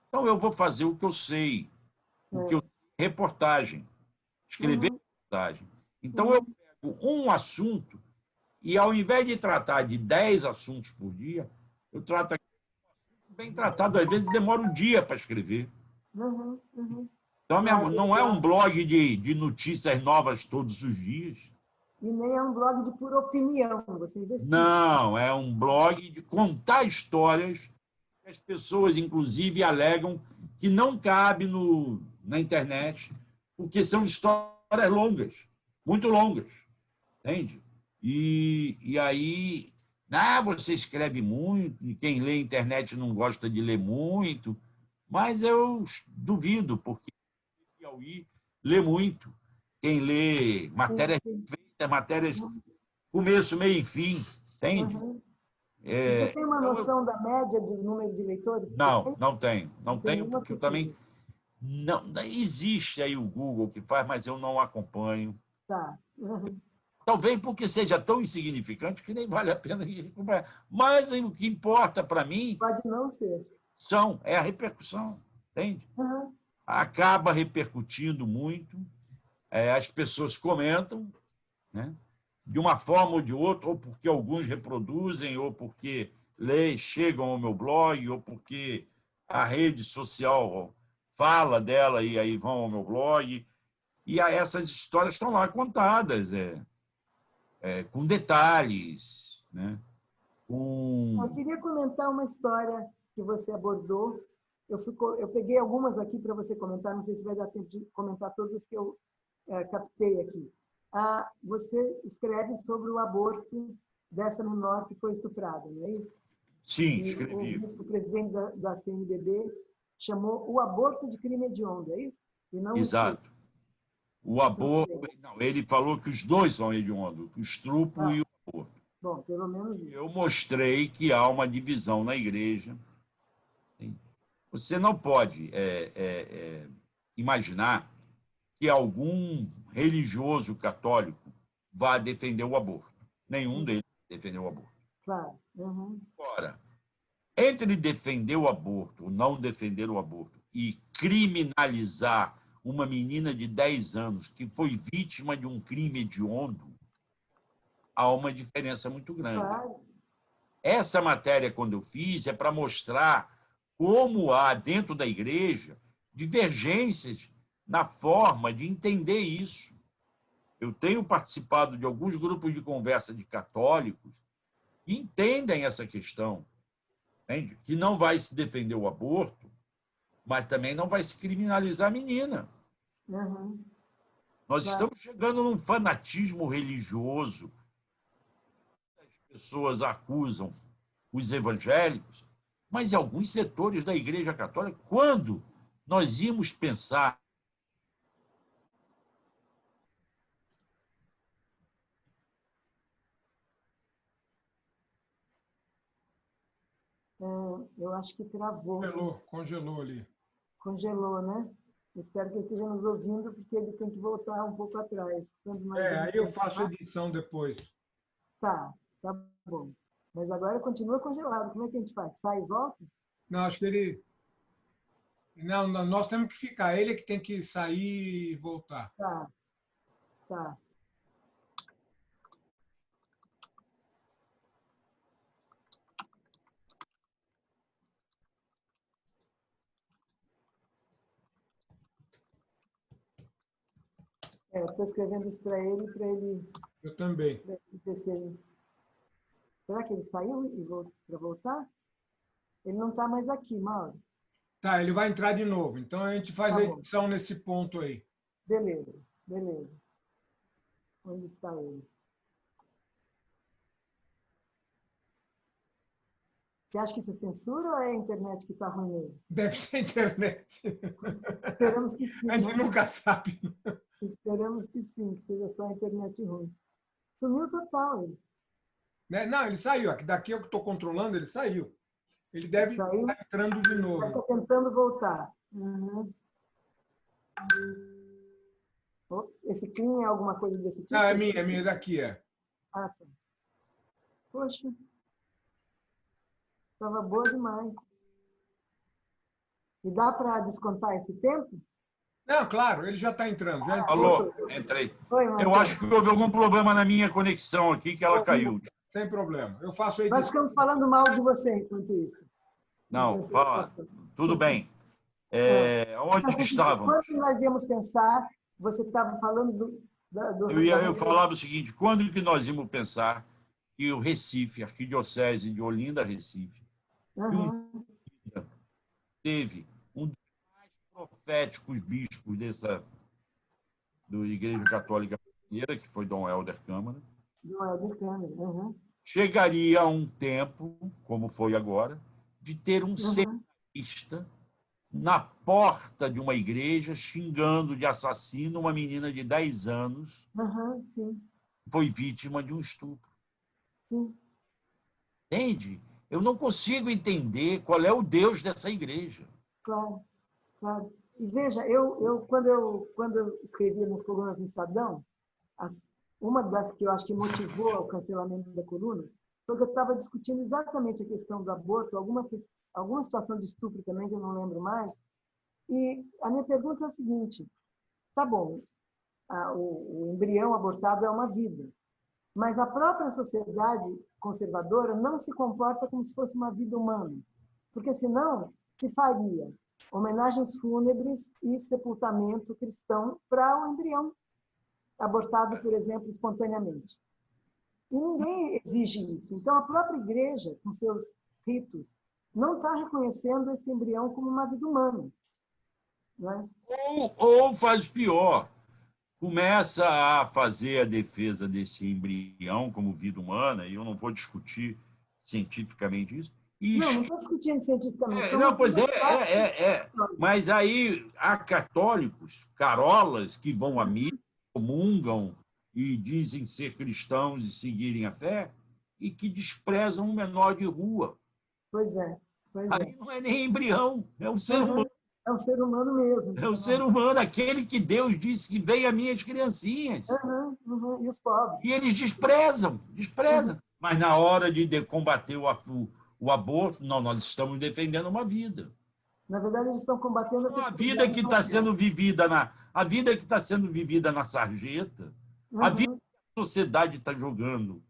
[SPEAKER 2] Então, eu vou fazer o que eu sei, reportagem, escrever reportagem. Então, eu pego um assunto e, ao invés de tratar de 10 assuntos por dia, eu trato bem tratado. Às vezes, demora um dia para escrever. Então, não é um blog de notícias novas todos os dias.
[SPEAKER 1] E nem é um blog de pura opinião. Você investiu.
[SPEAKER 2] Não, é um blog de contar histórias que as pessoas, inclusive, alegam que não cabe na internet, porque são histórias longas, muito longas, entende? E aí, você escreve muito, e quem lê internet não gosta de ler muito, mas eu duvido, porque o Piauí lê muito. Quem lê matérias feitas, matérias começo, meio e fim, entende?
[SPEAKER 1] Você tem uma noção da média de número de leitores?
[SPEAKER 2] Não tenho, porque eu também... Não, existe aí o Google que faz, mas eu não acompanho.
[SPEAKER 1] Tá.
[SPEAKER 2] Talvez porque seja tão insignificante que nem vale a pena acompanhar. Mas o que importa para mim...
[SPEAKER 1] Pode não ser.
[SPEAKER 2] É a repercussão, entende? Acaba repercutindo muito, as pessoas comentam, né? De uma forma ou de outra, ou porque alguns reproduzem, ou porque chegam ao meu blog ou porque a rede social fala dela e aí vão ao meu blog. E essas histórias estão lá contadas, com detalhes, né?
[SPEAKER 1] Eu queria comentar uma história que você abordou. Eu peguei algumas aqui para você comentar, não sei se vai dar tempo de comentar todas que eu captei aqui. Você escreve sobre o aborto dessa menor que foi estuprada, não é isso?
[SPEAKER 2] Sim,
[SPEAKER 1] E
[SPEAKER 2] escrevi.
[SPEAKER 1] o presidente da CNBB chamou o aborto de crime hediondo, é isso? E não o estupro.
[SPEAKER 2] Exato. O aborto, não, ele falou que os dois são hediondos, o estupro e o aborto.
[SPEAKER 1] Bom, pelo menos isso.
[SPEAKER 2] Eu mostrei que há uma divisão na igreja. Você não pode imaginar que algum religioso católico vá defender o aborto. Nenhum deles defendeu o aborto.
[SPEAKER 1] Claro. Uhum.
[SPEAKER 2] Agora, entre defender o aborto ou não defender o aborto e criminalizar uma menina de 10 anos que foi vítima de um crime hediondo, há uma diferença muito grande.
[SPEAKER 1] Claro.
[SPEAKER 2] Essa matéria, quando eu fiz, é para mostrar como há, dentro da igreja, divergências na forma de entender isso. Eu tenho participado de alguns grupos de conversa de católicos que entendem essa questão, entende? Que não vai se defender o aborto, mas também não vai se criminalizar a menina.
[SPEAKER 1] Uhum.
[SPEAKER 2] Nós
[SPEAKER 1] Claro.
[SPEAKER 2] estamos chegando num fanatismo religioso. As pessoas acusam os evangélicos, mas em alguns setores da Igreja Católica, quando nós íamos pensar
[SPEAKER 1] Eu acho que travou.
[SPEAKER 3] Congelou ali.
[SPEAKER 1] Congelou, né? Espero que ele esteja nos ouvindo, porque ele tem que voltar um pouco atrás.
[SPEAKER 3] Aí eu faço edição depois.
[SPEAKER 1] Tá bom. Mas agora continua congelado. Como é que a gente faz? Sai e volta?
[SPEAKER 3] Não, acho que ele. Não, nós temos que ficar. Ele é que tem que sair e voltar.
[SPEAKER 1] Tá. Eu estou escrevendo isso para ele
[SPEAKER 3] Eu também.
[SPEAKER 1] ver se ele... Será que ele saiu para voltar? Ele não está mais aqui, Mauro.
[SPEAKER 3] Tá, ele vai entrar de novo. Então a gente faz a edição nesse ponto aí.
[SPEAKER 1] Beleza. Onde está ele? Você acha que isso é censura ou é a internet que está ruim nele?
[SPEAKER 3] Deve ser a internet.
[SPEAKER 1] Esperamos que sim.
[SPEAKER 3] A gente nunca sabe.
[SPEAKER 1] Esperamos que sim, que seja só a internet ruim. Sumiu total ele.
[SPEAKER 3] Não, ele saiu. Daqui eu que estou controlando, ele saiu. Ele deve estar entrando de novo.
[SPEAKER 1] Está tentando voltar. Uhum. Ops, esse clean é alguma coisa desse tipo?
[SPEAKER 3] Não, é minha daqui,
[SPEAKER 1] Ah, tá. Poxa. Estava boa demais. E dá para descontar esse tempo?
[SPEAKER 3] Não, claro, ele já está entrando. Já
[SPEAKER 2] Alô, entrei.
[SPEAKER 1] Oi,
[SPEAKER 2] eu acho que houve algum problema na minha conexão aqui, que ela caiu.
[SPEAKER 3] Sem problema. Eu faço a edição.
[SPEAKER 1] Nós ficamos falando mal de você enquanto isso.
[SPEAKER 2] Não, fala. Tudo bem. Onde estávamos?
[SPEAKER 1] Quando nós íamos pensar, você estava falando
[SPEAKER 2] Eu falava o seguinte, quando que nós íamos pensar que o Recife, a Arquidiocese de Olinda, Recife, teve um dos mais proféticos bispos da Igreja Católica Brasileira, que foi Dom Helder Câmara. Chegaria a um tempo, como foi agora, de ter um seminarista na porta de uma igreja xingando de assassino uma menina de 10 anos que foi vítima de um estupro.
[SPEAKER 1] Sim.
[SPEAKER 2] Entende? Eu não consigo entender qual é o Deus dessa igreja.
[SPEAKER 1] Claro. E veja, quando eu escrevia nas colunas do Estadão, uma das que eu acho que motivou o cancelamento da coluna foi que eu estava discutindo exatamente a questão do aborto, alguma situação de estupro também, que eu não lembro mais. E a minha pergunta é a seguinte: tá bom, o embrião abortado é uma vida, mas a própria sociedade conservadora não se comporta como se fosse uma vida humana, porque senão se faria homenagens fúnebres e sepultamento cristão para o embrião abortado, por exemplo, espontaneamente. E ninguém exige isso. Então, a própria igreja, com seus ritos, não está reconhecendo esse embrião como uma vida humana. Né?
[SPEAKER 2] Ou faz pior, começa a fazer a defesa desse embrião como vida humana, e eu não vou discutir cientificamente isso.
[SPEAKER 1] Não estou discutindo cientificamente.
[SPEAKER 2] Não, pois é. Mas aí há católicos, carolas, que vão à missa, comungam e dizem ser cristãos e seguirem a fé, e que desprezam um menor de rua.
[SPEAKER 1] Pois é.
[SPEAKER 2] Aí não é nem embrião, é um ser humano.
[SPEAKER 1] É um ser humano mesmo.
[SPEAKER 2] É um ser humano, aquele que Deus disse que veio a minhas criancinhas.
[SPEAKER 1] E os pobres.
[SPEAKER 2] E eles desprezam. Mas na hora de combater o aborto, não, nós estamos defendendo uma vida.
[SPEAKER 1] Na verdade, eles estão combatendo
[SPEAKER 2] a vida que está sendo vivida na sarjeta, a vida que a sociedade está jogando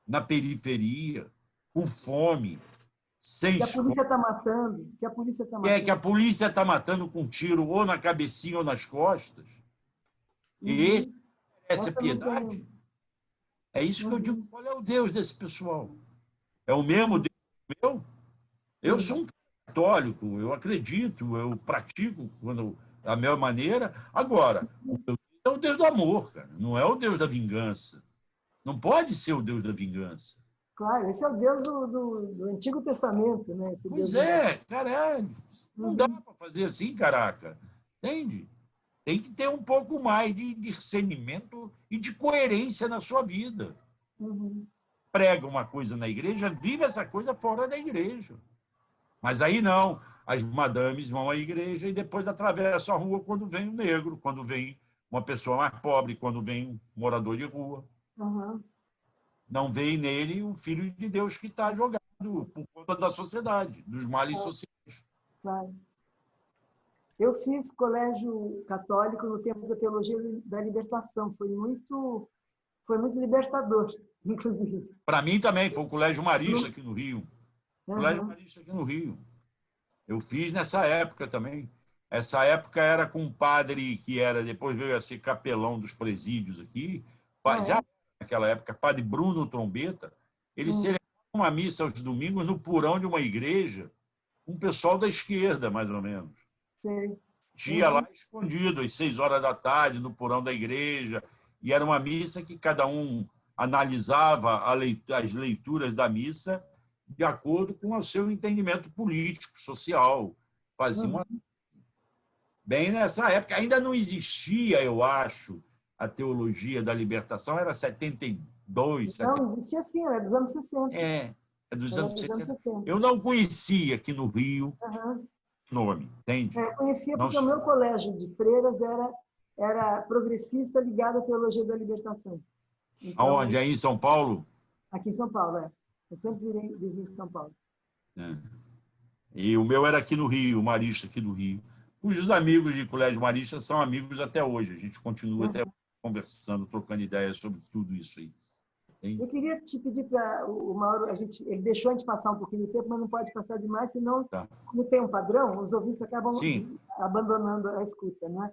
[SPEAKER 2] na periferia, com fome, sem
[SPEAKER 1] que a polícia está matando, que a
[SPEAKER 2] polícia está matando com tiro ou na cabecinha ou nas costas. E essa é piedade. É isso que eu digo. Qual é o Deus desse pessoal? É o mesmo Deus meu? Eu sou um católico, eu acredito, eu pratico da minha maneira. Agora, o Deus é o Deus do amor, cara. Não é o Deus da vingança. Não pode ser o Deus da vingança.
[SPEAKER 1] Claro, esse é o Deus do Antigo Testamento, né? Esse
[SPEAKER 2] pois
[SPEAKER 1] Deus
[SPEAKER 2] caralho. Não dá para fazer assim, caraca. Entende? Tem que ter um pouco mais de discernimento e de coerência na sua vida. Prega uma coisa na igreja, vive essa coisa fora da igreja. Mas aí não. As madames vão à igreja e depois atravessam a rua quando vem um negro, quando vem uma pessoa mais pobre, quando vem um morador de rua. Não vê nele o Filho de Deus que está jogado por conta da sociedade, dos males sociais.
[SPEAKER 1] Claro. Eu fiz colégio católico no tempo da teologia da libertação. Foi muito libertador, inclusive.
[SPEAKER 2] Para mim também, foi o Colégio Marista aqui no Rio. Colégio Marista aqui no Rio. Eu fiz nessa época também. Essa época era com um padre que depois veio a ser capelão dos presídios aqui. Já naquela época, padre Bruno Trombeta, ele celebrava uma missa aos domingos no porão de uma igreja, um pessoal da esquerda, mais ou menos. Ia lá escondido, às 6 horas da tarde, no porão da igreja, e era uma missa que cada um analisava as leituras da missa de acordo com o seu entendimento político, social. Fazia Bem nessa época, ainda não existia, eu acho, a teologia da libertação, era 72.
[SPEAKER 1] Não, existia sim, era dos anos 60.
[SPEAKER 2] É dos anos 60. Eu não conhecia aqui no Rio nome, entende?
[SPEAKER 1] Eu conhecia porque o meu colégio de freiras era progressista ligado à teologia da libertação. Então,
[SPEAKER 2] aonde? Aí em São Paulo?
[SPEAKER 1] Aqui em São Paulo, Eu sempre vivi em São Paulo.
[SPEAKER 2] E o meu era aqui no Rio, o Marista aqui no Rio. Cujos amigos de Colégio Marista são amigos até hoje. A gente continua até conversando, trocando ideias sobre tudo isso aí.
[SPEAKER 1] Eu queria te pedir para o Mauro, ele deixou a gente passar um pouquinho de tempo, mas não pode passar demais, senão, como tem um padrão, os ouvintes acabam abandonando a escuta. Né?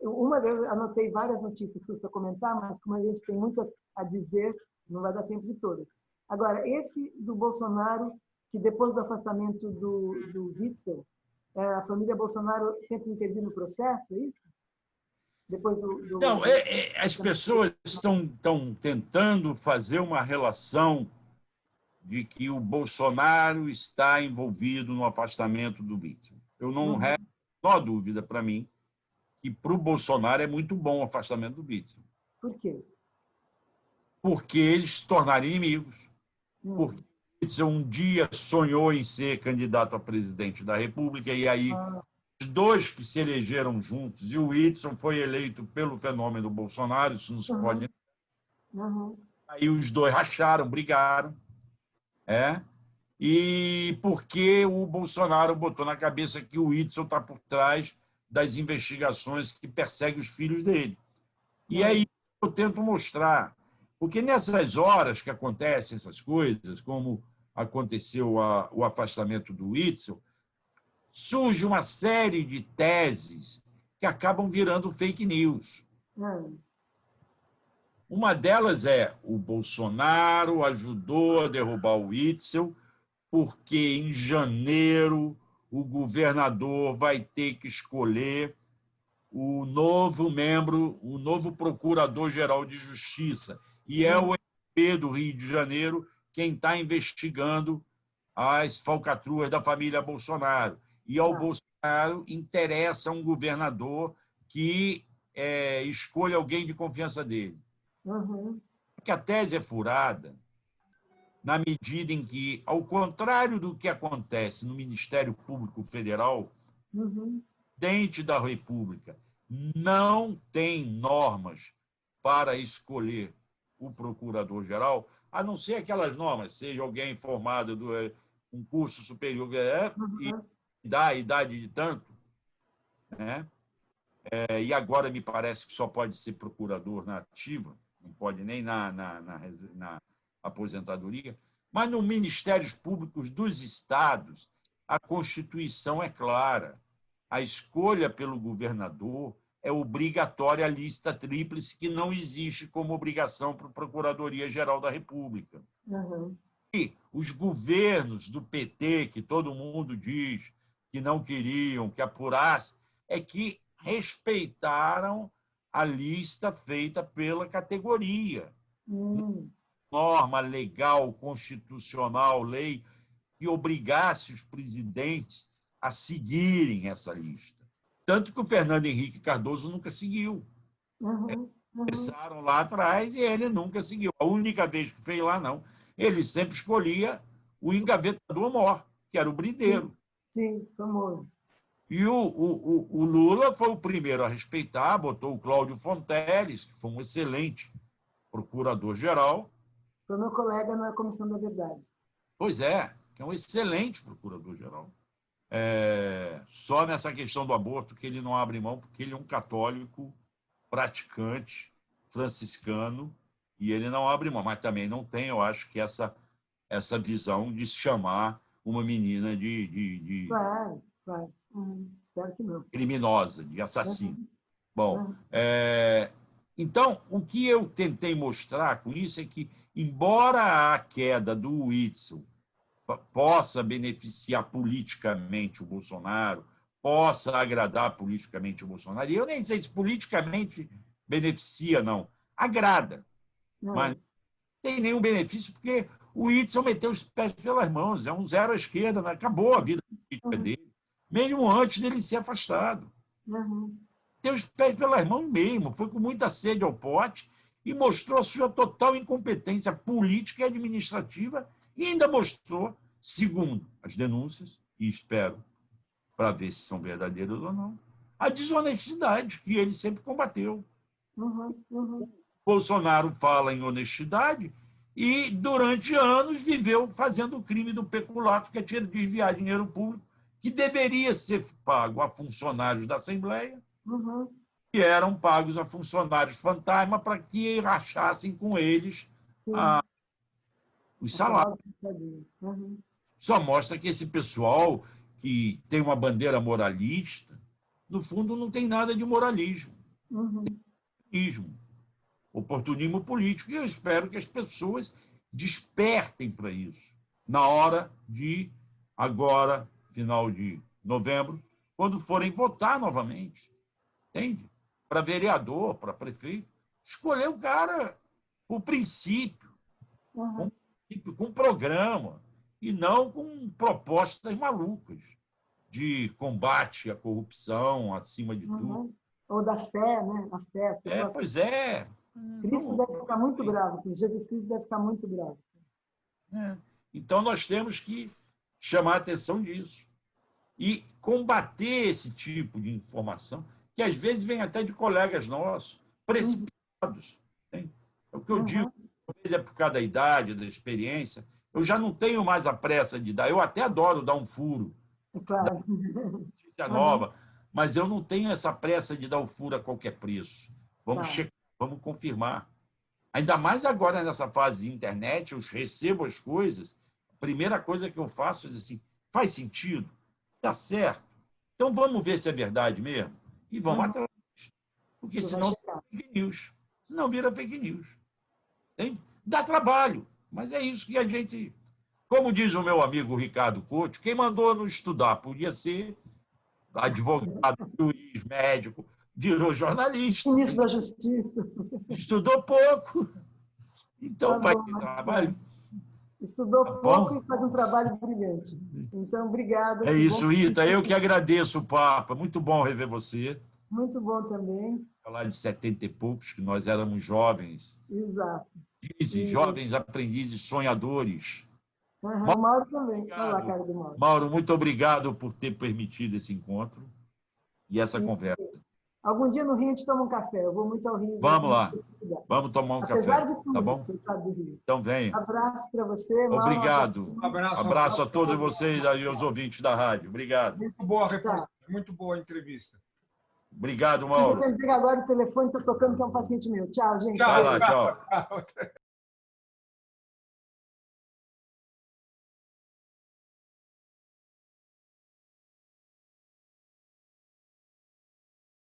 [SPEAKER 1] Eu anotei várias notícias para comentar, mas como a gente tem muito a dizer, não vai dar tempo de todas. Agora, esse do Bolsonaro, que depois do afastamento do Witzel, a família Bolsonaro tenta intervir no processo, é isso? Depois
[SPEAKER 2] Não, as pessoas estão tentando fazer uma relação de que o Bolsonaro está envolvido no afastamento do Witzel. Eu não resto a menor dúvida para mim que para o Bolsonaro é muito bom o afastamento do Witzel.
[SPEAKER 1] Por quê?
[SPEAKER 2] Porque eles se tornaram inimigos. Porque o Witzel um dia sonhou em ser candidato a presidente da República e aí os dois que se elegeram juntos, e o Witzel foi eleito pelo fenômeno Bolsonaro, isso não se pode... Aí os dois racharam, brigaram, e porque o Bolsonaro botou na cabeça que o Witzel está por trás das investigações que perseguem os filhos dele. E é isso que eu tento mostrar. Porque nessas horas que acontecem essas coisas, como aconteceu o afastamento do Witzel, surge uma série de teses que acabam virando fake news. Uma delas é: o Bolsonaro ajudou a derrubar o Witzel porque, em janeiro, o governador vai ter que escolher o novo membro, o novo procurador-geral de Justiça. E é o MP do Rio de Janeiro quem está investigando as falcatruas da família Bolsonaro. E ao Bolsonaro interessa um governador que escolha alguém de confiança dele. Porque a tese é furada na medida em que, ao contrário do que acontece no Ministério Público Federal, o presidente da República não tem normas para escolher o procurador-geral, a não ser aquelas normas, seja alguém formado do um curso superior e dá a idade de tanto, né? E agora me parece que só pode ser procurador na ativa, não pode nem na aposentadoria, mas nos Ministérios Públicos dos Estados, a Constituição é clara. A escolha pelo governador é obrigatória a lista tríplice, que não existe como obrigação para a Procuradoria-Geral da República. E os governos do PT, que todo mundo diz que não queriam que apurasse, é que respeitaram a lista feita pela categoria. Norma legal, constitucional, lei, que obrigasse os presidentes a seguirem essa lista. Tanto que o Fernando Henrique Cardoso nunca seguiu. Começaram lá atrás e ele nunca seguiu. A única vez que fez lá, não. Ele sempre escolhia o engavetador-mor, que era o Brideiro.
[SPEAKER 1] Sim, famoso.
[SPEAKER 2] E o Lula foi o primeiro a respeitar, botou o Cláudio Fonteles, que foi um excelente procurador-geral.
[SPEAKER 1] Foi meu colega na Comissão da Verdade.
[SPEAKER 2] Pois é, que é um excelente procurador-geral. Só nessa questão do aborto que ele não abre mão, porque ele é um católico praticante, franciscano, e ele não abre mão. Mas também não tem, eu acho, que essa visão de chamar uma menina de
[SPEAKER 1] Claro. Espero que não.
[SPEAKER 2] criminosa, de assassino. Bom, então, o que eu tentei mostrar com isso é que, embora a queda do Witzel possa beneficiar politicamente o Bolsonaro, possa agradar politicamente o Bolsonaro, e eu nem sei se politicamente beneficia, não. Agrada, mas não tem nenhum benefício, porque o Witzel meteu os pés pelas mãos, é um zero à esquerda, acabou a vida política dele, mesmo antes dele ser afastado. Meteu os pés pelas mãos mesmo, foi com muita sede ao pote e mostrou a sua total incompetência política e administrativa, e ainda mostrou, segundo as denúncias, e espero para ver se são verdadeiras ou não, a desonestidade que ele sempre combateu. Bolsonaro fala em honestidade e, durante anos, viveu fazendo o crime do peculato, que é desviar dinheiro público, que deveria ser pago a funcionários da Assembleia, que eram pagos a funcionários fantasma para que rachassem com eles os salários. Só mostra que esse pessoal que tem uma bandeira moralista, no fundo, não tem nada de moralismo. Tem oportunismo político. E eu espero que as pessoas despertem para isso na hora de, agora, final de novembro, quando forem votar novamente. Entende? Para vereador, para prefeito. Escolher o cara por princípio, com programa, e não com propostas malucas de combate à corrupção, acima de tudo.
[SPEAKER 1] Ou da fé, né? A fé.
[SPEAKER 2] Pois é.
[SPEAKER 1] Cristo deve ficar muito bravo. Jesus Cristo deve ficar muito bravo.
[SPEAKER 2] Então, nós temos que chamar a atenção disso e combater esse tipo de informação, que às vezes vem até de colegas nossos, precipitados. É o que eu digo, às vezes é por causa da idade, da experiência. Eu já não tenho mais a pressa de dar. Eu até adoro dar um furo,
[SPEAKER 1] Claro.
[SPEAKER 2] Notícia nova, mas eu não tenho essa pressa de dar o furo a qualquer preço. Vamos checar, vamos confirmar. Ainda mais agora, nessa fase de internet, eu recebo as coisas, a primeira coisa que eu faço é dizer assim, faz sentido? Dá certo? Então, vamos ver se é verdade mesmo? E vamos atrás. Porque senão vira fake news. Senão vira fake news. Entende? Dá trabalho, mas é isso que a gente... Como diz o meu amigo Ricardo Couto, quem mandou nos estudar podia ser advogado, juiz, médico, virou jornalista.
[SPEAKER 1] Ministro da Justiça.
[SPEAKER 2] Estudou pouco. Então,
[SPEAKER 1] Tá
[SPEAKER 2] vai
[SPEAKER 1] bom,
[SPEAKER 2] ter trabalho.
[SPEAKER 1] Estudou
[SPEAKER 2] Tá
[SPEAKER 1] pouco
[SPEAKER 2] bom?
[SPEAKER 1] e faz um trabalho brilhante. Então, obrigada.
[SPEAKER 2] É
[SPEAKER 1] Que
[SPEAKER 2] isso,
[SPEAKER 1] bom.
[SPEAKER 2] Rita. Eu que agradeço o papo. É muito bom rever você.
[SPEAKER 1] Muito bom também.
[SPEAKER 2] Falar de 70 e poucos, que nós éramos jovens.
[SPEAKER 1] Exato.
[SPEAKER 2] Jovens aprendizes sonhadores.
[SPEAKER 1] Uhum, o Mauro também.
[SPEAKER 2] Obrigado.
[SPEAKER 1] Olha lá a cara do Mauro.
[SPEAKER 2] Mauro, muito obrigado por ter permitido esse encontro e essa conversa.
[SPEAKER 1] Algum dia no Rio a gente toma um café. Eu vou muito ao Rio.
[SPEAKER 2] Vamos lá. Vamos tomar um
[SPEAKER 1] Apesar
[SPEAKER 2] café.
[SPEAKER 1] de tudo,
[SPEAKER 2] Tá bom?
[SPEAKER 1] coitado do Rio.
[SPEAKER 2] Então venha.
[SPEAKER 1] Abraço para você, Mauro.
[SPEAKER 2] Obrigado. Abraço a todos
[SPEAKER 3] todos.
[SPEAKER 2] vocês aí, os ouvintes da rádio. Obrigado.
[SPEAKER 3] Muito boa reportagem, muito boa entrevista.
[SPEAKER 2] Obrigado,
[SPEAKER 1] Eu
[SPEAKER 2] Mauro.
[SPEAKER 1] vou pegar agora o telefone, está tocando, que é um paciente meu. Tchau, gente.
[SPEAKER 2] Vai lá, tchau.
[SPEAKER 3] Tchau.